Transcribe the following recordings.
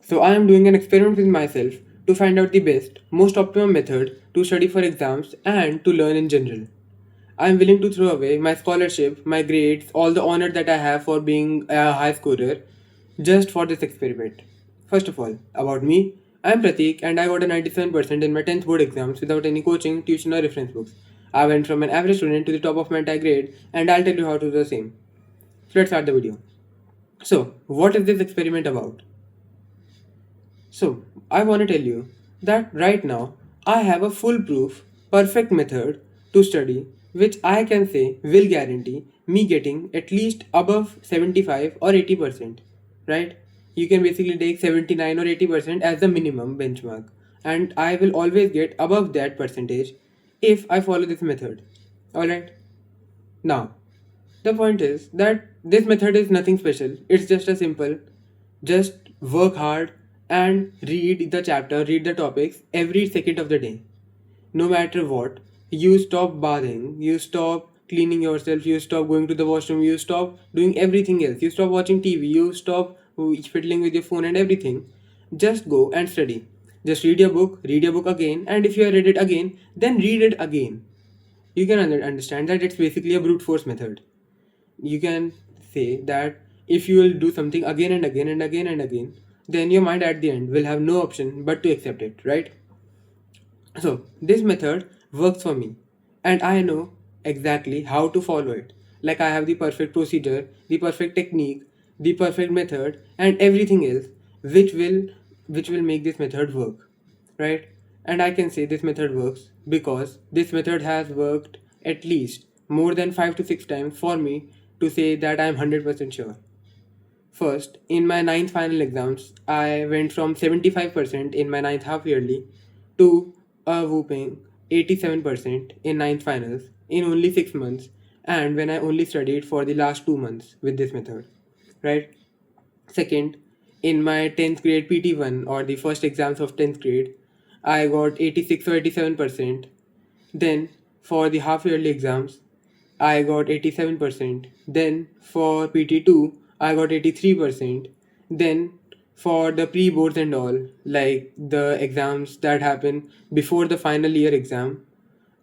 So I am doing an experiment with myself to find out the best, most optimum method to study for exams and to learn in general. I am willing to throw away my scholarship, my grades, all the honor that I have for being a high scorer just for this experiment. First of all, about me, I am Prateek and I got a 97% in my 10th board exams without any coaching, tuition or reference books. I went from an average student to the top of my entire grade and I'll tell you how to do the same. So let's start the video. So, what is this experiment about? So, I want to tell you that right now I have a foolproof, perfect method to study which I can say will guarantee me getting at least above 75 or 80%. Right? You can basically take 79 or 80% as the minimum benchmark, and I will always get above that percentage if I follow this method. Alright? Now, the point is that this method is nothing special. It's just a simple, just work hard and read the chapter, read the topics every second of the day. No matter what, you stop bathing, you stop cleaning yourself, you stop going to the washroom, you stop doing everything else, you stop watching TV, you stop fiddling with your phone and everything. Just go and study. Just read your book again, and if you have read it again, then read it again. You can understand that it's basically a brute force method. You can say that if you will do something again and again and again and again, then your mind at the end will have no option but to accept it, right? So, this method works for me, and I know exactly how to follow it. Like, I have the perfect procedure, the perfect technique, the perfect method, and everything else which will which will make this method work, right? And I can say this method works because this method has worked at least more than 5 to 6 times for me to say that I am 100% sure. First, in my ninth final exams, I went from 75% in my ninth half yearly to a whooping 87% in ninth finals in only 6 months, and when I only studied for the last 2 months with this method, right? Second, in my 10th grade PT1 or the first exams of 10th grade, I got 86 or 87%. Then for the half yearly exams, I got 87%. Then for PT2, I got 83%. Then for the pre boards and all, like the exams that happen before the final year exam,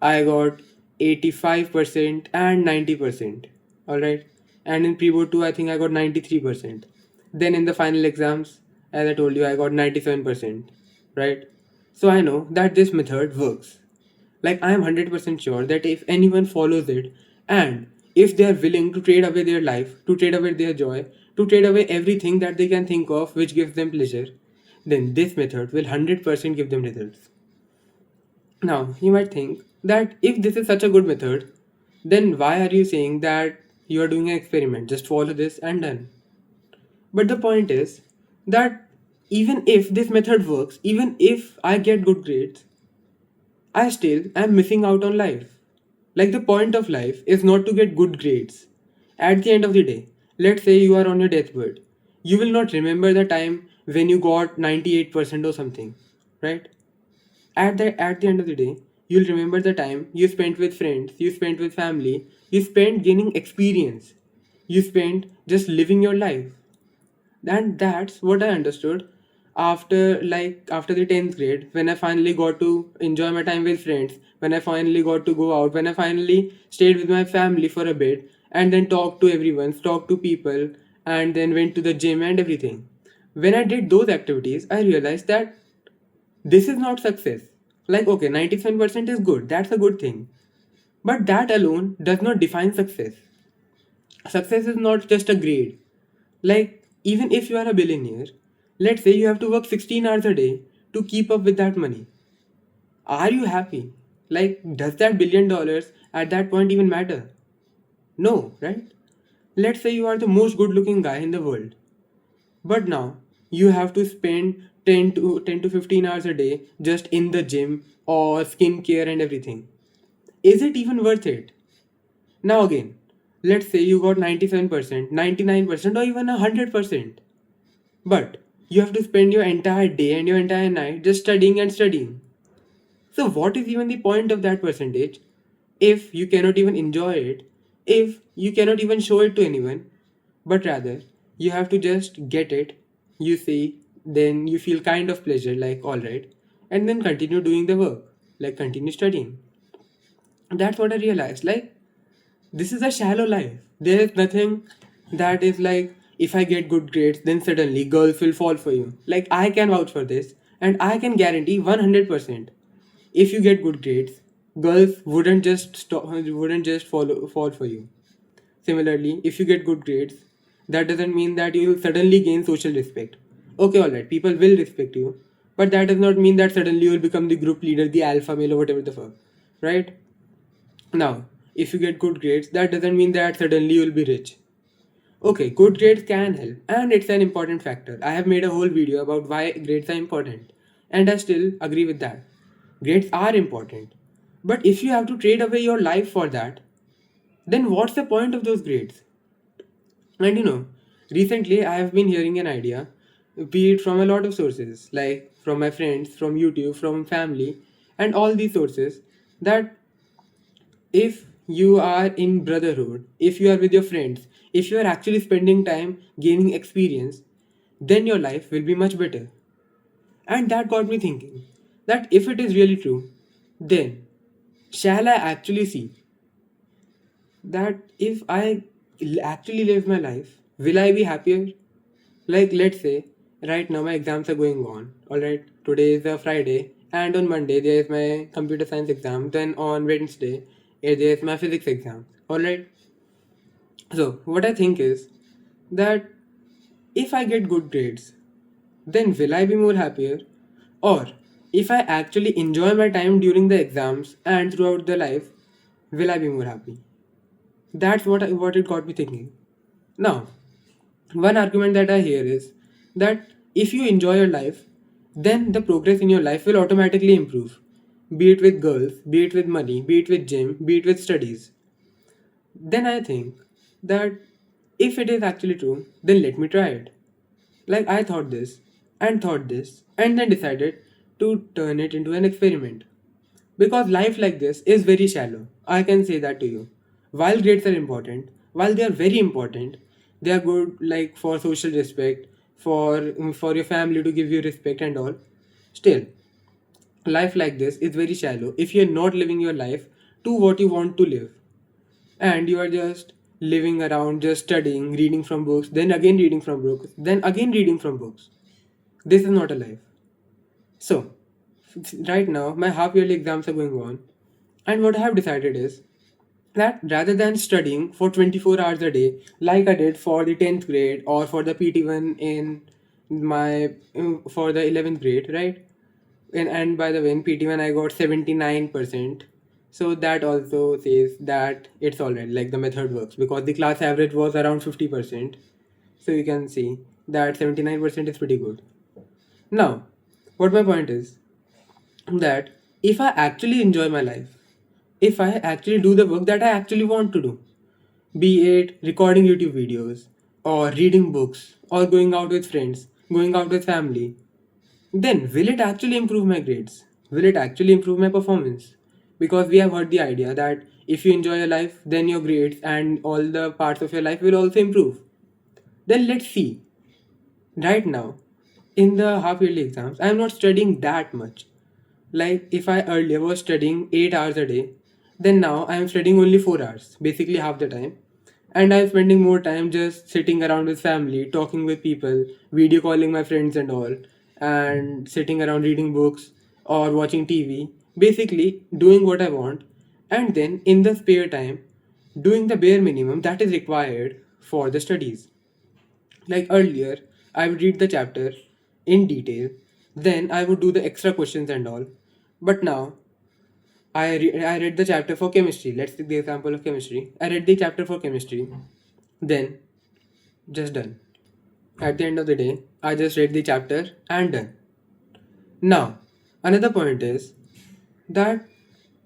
I got 85% and 90%. Alright. And in pre board 2, I think I got 93%. Then in the final exams, as I told you, I got 97%. Right. So I know that this method works. Like, I am 100% sure that if anyone follows it, and if they are willing to trade away their life, to trade away their joy, to trade away everything that they can think of which gives them pleasure, then this method will 100% give them results. Now, you might think that if this is such a good method, then why are you saying that you are doing an experiment? Just follow this and done. But the point is that even if this method works, even if I get good grades, I still am missing out on life. Like, the point of life is not to get good grades. At the end of the day, let's say you are on your deathbed. You will not remember the time when you got 98% or something, right? At the end of the day, you'll remember the time you spent with friends, you spent with family, you spent gaining experience, you spent just living your life. And that's what I understood after the 10th grade, when I finally got to enjoy my time with friends, when I finally got to go out, when I finally stayed with my family for a bit and then talked to everyone, talked to people, and then went to the gym and everything. When I did those activities, I realized that this is not success. Like, okay, 97% is good, that's a good thing, but that alone does not define success. Success is not just a grade. Like, even if you are a billionaire, let's say you have to work 16 hours a day to keep up with that money. Are you happy? Like, does that $1 billion at that point even matter? No, right? Let's say you are the most good looking guy in the world, but now you have to spend 10 to 15 hours a day just in the gym or skincare and everything. Is it even worth it? Now, again, let's say you got 97%, 99%, or even 100%. But you have to spend your entire day and your entire night just studying and studying. So, what is even the point of that percentage if you cannot even enjoy it, if you cannot even show it to anyone, but rather you have to just get it, you see, then you feel kind of pleasure, like all right, and then continue doing the work, like continue studying. That's what I realized. Like, this is a shallow life. There is nothing that is like, if I get good grades, then suddenly girls will fall for you. Like, I can vouch for this, and I can guarantee 100%. If you get good grades, girls wouldn't just fall for you. Similarly, if you get good grades, that doesn't mean that you will suddenly gain social respect. Okay, alright, people will respect you, but that does not mean that suddenly you will become the group leader, the alpha male, or whatever the fuck. Right? Now, if you get good grades, that doesn't mean that suddenly you will be rich. Okay, good grades can help, and it's an important factor. I have made a whole video about why grades are important, and I still agree with that. Grades are important. But if you have to trade away your life for that, then what's the point of those grades? And recently I have been hearing an idea, be it from a lot of sources, like from my friends, from YouTube, from family, and all these sources, that if you are in brotherhood, if you are with your friends, if you are actually spending time gaining experience, then your life will be much better. And that got me thinking that if it is really true, then shall I actually see that if I actually live my life, will I be happier? Like, let's say, right now my exams are going on. Alright, today is a Friday, and on Monday there is my computer science exam. Then on Wednesday, there is my physics exam. Alright, so what I think is that if I get good grades, then will I be more happier? Or if I actually enjoy my time during the exams and throughout the life, will I be more happy? That's what it got me thinking. Now, one argument that I hear is that if you enjoy your life, then the progress in your life will automatically improve. Be it with girls, be it with money, be it with gym, be it with studies. Then I think that if it is actually true, then let me try it. Like, I thought this, and then decided to turn it into an experiment. Because life like this is very shallow. I can say that to you. While grades are important, while they are very important, they are good like for social respect, for your family to give you respect and all. Still, life like this is very shallow if you are not living your life to what you want to live. And you are just living around, just studying, reading from books, then again reading from books, then again reading from books. This is not a life. So, right now, my half yearly exams are going on, and what I have decided is that rather than studying for 24 hours a day, like I did for the 10th grade or for the PT1 in my for the 11th grade, right? And by the way, in PT1 I got 79%. So that also says that it's alright, like the method works because the class average was around 50%. So you can see that 79% is pretty good. Now, what my point is that if I actually enjoy my life, if I actually do the work that I actually want to do, be it recording YouTube videos, or reading books, or going out with friends, going out with family, then will it actually improve my grades? Will it actually improve my performance? Because we have heard the idea that if you enjoy your life, then your grades and all the parts of your life will also improve. Then let's see. Right now, in the half yearly exams, I am not studying that much. Like if I earlier was studying 8 hours a day, then now I am studying only 4 hours, basically half the time. And I'm spending more time just sitting around with family, talking with people, video calling my friends and all, and sitting around reading books or watching TV, basically doing what I want. And then in the spare time, doing the bare minimum that is required for the studies. Like earlier, I would read the chapter in detail, then I would do the extra questions and all. But now, I read the chapter for chemistry. Let's take the example of chemistry. I read the chapter for chemistry, then just done. At the end of the day, I just read the chapter and done. Now, another point is that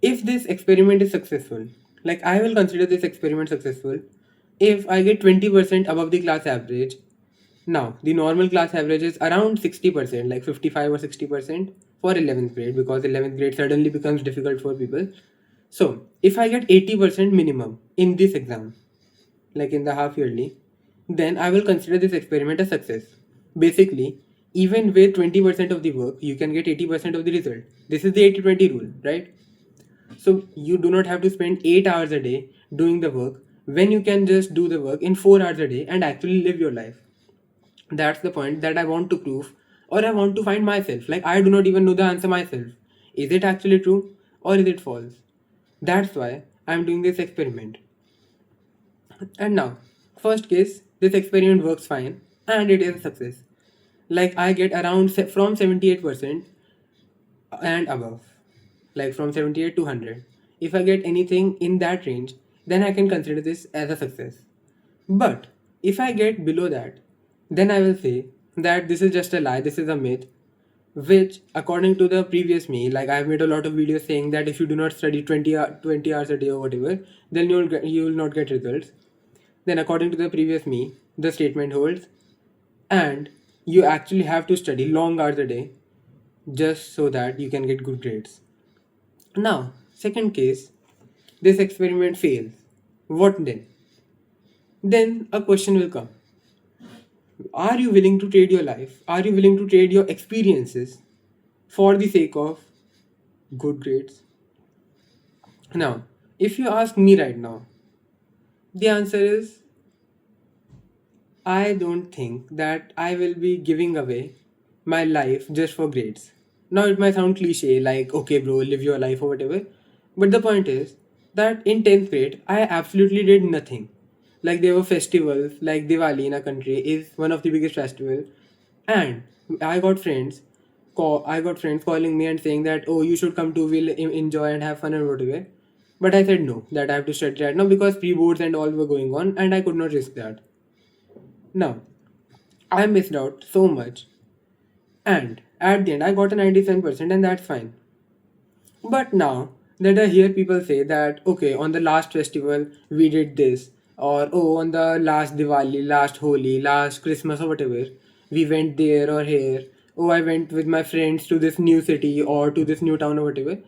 if this experiment is successful, like I will consider this experiment successful if I get 20% above the class average. Now, the normal class average is around 60%, like 55 or 60% for 11th grade because 11th grade suddenly becomes difficult for people. So, if I get 80% minimum in this exam, like in the half yearly, then I will consider this experiment a success. Basically, Even with 20% of the work, you can get 80% of the result. This is the 80-20 rule, right? So you do not have to spend 8 hours a day doing the work when you can just do the work in 4 hours a day and actually live your life. That's the point that I want to prove, or I want to find myself. Like, I do not even know the answer myself. Is it actually true or is it false? That's why I'm doing this experiment. And now, first case, this experiment works fine and it is a success. Like, I get around from 78% and above, like from 78 to 100. If I get anything in that range, then I can consider this as a success. But if I get below that, then I will say that this is just a lie, this is a myth, which according to the previous me, like I've made a lot of videos saying that if you do not study 20 hours a day or whatever, then you will not get results. Then according to the previous me, the statement holds, and you actually have to study long hours a day just so that you can get good grades. Now, second case, this experiment fails. What then? Then a question will come. Are you willing to trade your life? Are you willing to trade your experiences for the sake of good grades? Now, if you ask me right now, the answer is I don't think that I will be giving away my life just for grades. Now, it might sound cliche, like, okay, bro, live your life or whatever. But the point is that in 10th grade, I absolutely did nothing. Like, there were festivals, like Diwali in our country is one of the biggest festivals. And I got friends. I got friends calling me and saying that, oh, you should come to, we'll enjoy and have fun and whatever. But I said no, that I have to study right now because pre boards and all were going on, and I could not risk that. Now, I missed out so much, and at the end, I got a 97%, and that's fine. But now that I hear people say that, okay, on the last festival we did this, or oh, on the last Diwali, last Holi, last Christmas, or whatever, we went there or here, oh, I went with my friends to this new city or to this new town or whatever.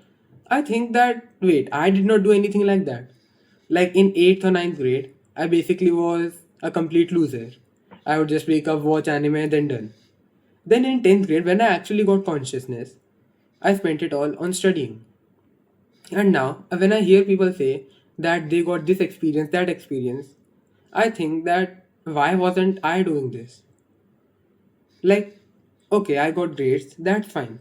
I think that, wait, I did not do anything like that. Like in 8th or ninth grade, I basically was a complete loser. I would just wake up, watch anime, then done. Then in 10th grade, when I actually got consciousness, I spent it all on studying. And now, when I hear people say that they got this experience, that experience, I think that why wasn't I doing this? Like, okay, I got grades, that's fine.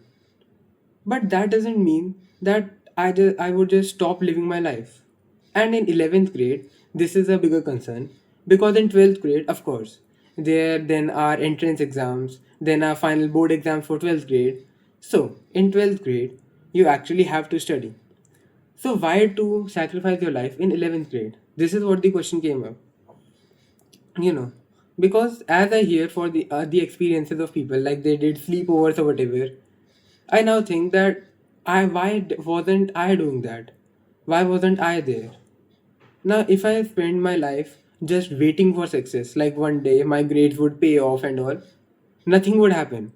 But that doesn't mean that I would just stop living my life. And in 11th grade, this is a bigger concern because in 12th grade, of course, there then are entrance exams, then are final board exams for 12th grade. So, in 12th grade, you actually have to study. So, why to sacrifice your life in 11th grade? This is what the question came up. You know, because as I hear for the experiences of people, like they did sleepovers or whatever, I now think that wasn't I doing that? Why wasn't I there? Now, if I spend my life just waiting for success, like one day my grades would pay off and all, nothing would happen.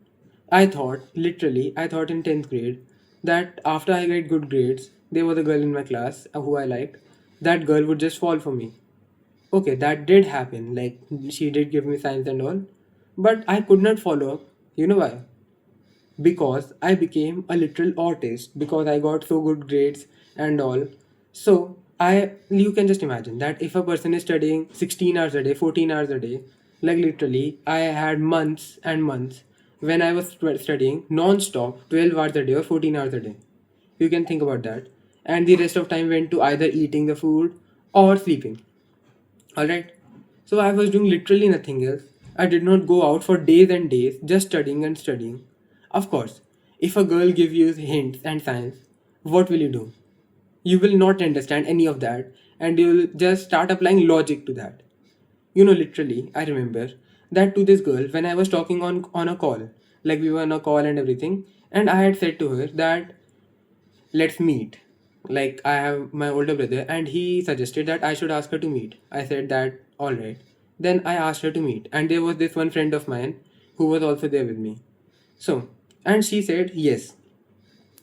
I thought in 10th grade that after I get good grades, there was a girl in my class who I liked. That girl would just fall for me. Okay, that did happen. Like, she did give me signs and all. But I could not follow up. You know why? Because I became a literal artist because I got so good grades and all. So I you can just imagine that if a person is studying 16 hours a day, 14 hours a day, like literally I had months and months when I was studying non-stop 12 hours a day or 14 hours a day. You can think about that. And the rest of time went to either eating the food or sleeping. Alright. So I was doing literally nothing else. I did not go out for days and days, just studying and studying. Of course, if a girl gives you hints and signs, what will you do? You will not understand any of that and you will just start applying logic to that. Literally, I remember that to this girl when I was talking on a call, like we were on a call and everything, and I had said to her that let's meet. Like, I have my older brother, and he suggested that I should ask her to meet. I said that, alright. Then I asked her to meet, and there was this one friend of mine who was also there with me. So, and she said yes.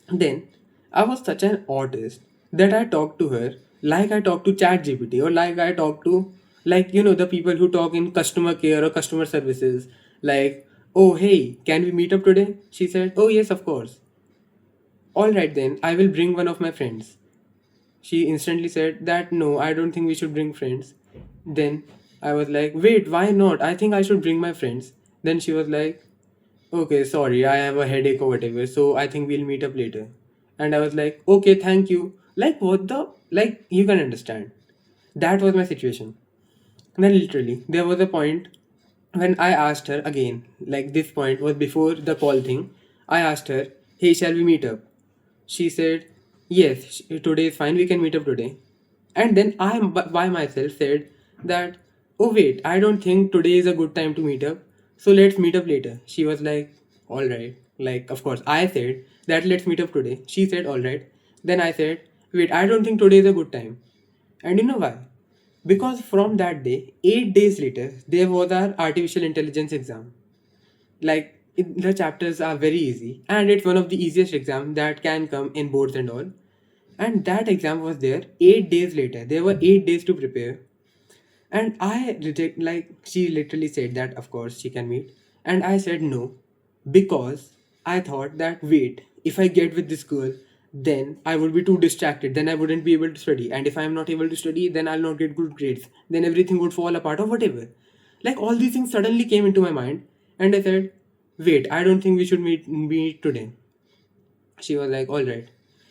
Then I was such an artist that I talked to her like I talk to ChatGPT or like I talk to, like, the people who talk in customer care or customer services, like, Oh, hey, can we meet up today? She said, oh, yes, of course. Alright then, I will bring one of my friends. She instantly said that no, I don't think we should bring friends. Then I was like, wait, why not? I think I should bring my friends. Then she was like, okay, sorry, I have a headache or whatever, so I think we'll meet up later. And I was like, okay, thank you. Like, what the? Like, you can understand. That was my situation. Then, literally, there was a point when I asked her again, like, this point was before the call thing. I asked her, hey, shall we meet up? She said, yes, today is fine, we can meet up today. And then I by myself said that, oh wait, I don't think today is a good time to meet up. So let's meet up later. She was like, all right. Like, of course, I said that let's meet up today. She said, all right. Then I said, wait, I don't think today is a good time. And you know why? Because from that day, 8 days later, there was our artificial intelligence exam. Like, the chapters are very easy, and it's one of the easiest exams that can come in boards and all. And that exam was there 8 days later. There were 8 days to prepare. And I reject, like, she literally said that, of course, she can meet. And I said no, because I thought that, wait, if I get with this girl, then I would be too distracted. Then I wouldn't be able to study. And if I'm not able to study, then I'll not get good grades. Then everything would fall apart or whatever. Like, all these things suddenly came into my mind. And I said, wait, I don't think we should meet today. She was like, alright.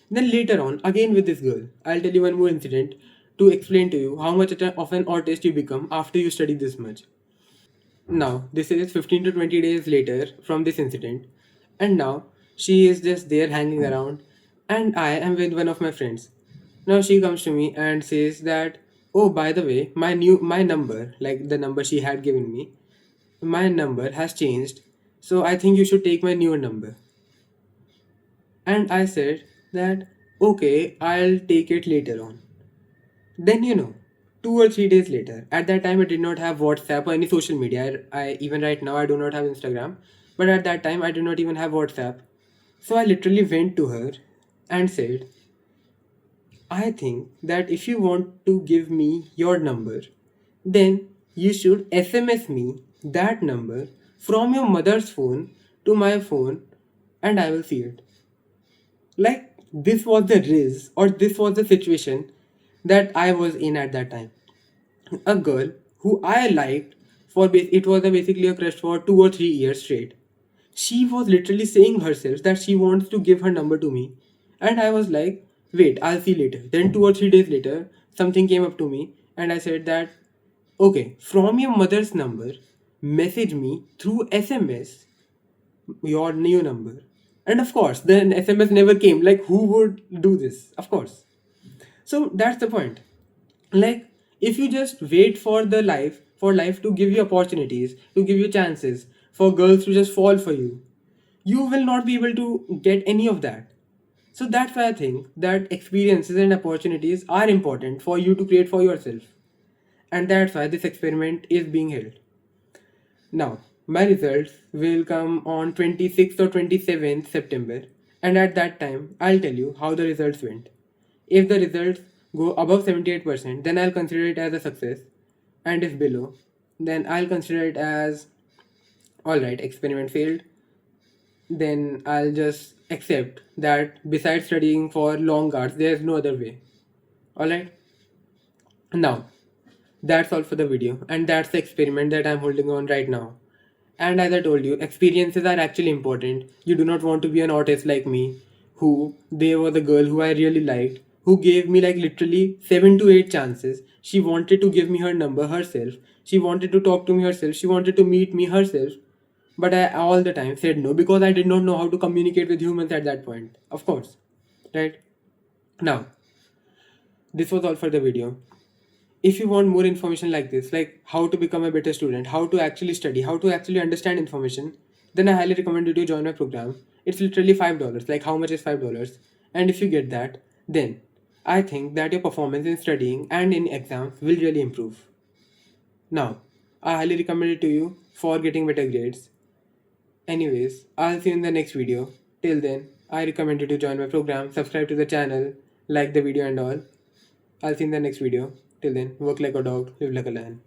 Then later on, again with this girl, I'll tell you one more incident to explain to you how much of an artist you become after you study this much. Now, this is 15 to 20 days later from this incident, and now she is just there hanging around, and I am with one of my friends. Now she comes to me and says that, oh, by the way, my number, like the number she had given me, my number has changed, so I think you should take my newer number. And I said that, okay, I'll take it later on. Then, 2 or 3 days later, at that time I did not have WhatsApp or any social media. I even right now I do not have Instagram, but at that time I did not even have WhatsApp. So I literally went to her and said, I think that if you want to give me your number, then you should SMS me that number from your mother's phone to my phone, and I will see it. Like, this was the riz, or this was the situation that I was in at that time. A girl who I liked it was basically a crush for 2 or 3 years straight. She was literally saying herself that she wants to give her number to me, and I was like, wait, I'll see later. Then 2 or 3 days later, something came up to me, and I said that, okay, from your mother's number, message me through SMS your new number. And of course, then SMS never came. Like, who would do this? Of course. So that's the point. Like, if you just wait for life to give you opportunities, to give you chances, for girls to just fall for you, you will not be able to get any of that. So that's why I think that experiences and opportunities are important for you to create for yourself. And that's why this experiment is being held. Now, my results will come on 26th or 27th September, and at that time, I'll tell you how the results went. If the results go above 78%, then I'll consider it as a success, and if below, then I'll consider it as, alright, experiment failed. Then I'll just accept that besides studying for long hours, there's no other way. Alright? Now, that's all for the video, and that's the experiment that I'm holding on right now. And as I told you, experiences are actually important. You do not want to be an artist like me, who there was a girl who I really liked, who gave me like literally 7 to 8 chances. She wanted to give me her number herself. She wanted to talk to me herself. She wanted to meet me herself. But I all the time said no because I did not know how to communicate with humans at that point. Of course. Right? Now, this was all for the video. If you want more information like this, like how to become a better student, how to actually study, how to actually understand information, then I highly recommend you to join my program. It's literally $5. Like, how much is $5? And if you get that, then I think that your performance in studying and in exams will really improve. Now, I highly recommend it to you for getting better grades. Anyways, I'll see you in the next video. Till then, I recommend you to join my program, subscribe to the channel, like the video and all. I'll see you in the next video. Till then, work like a dog, live like a lion.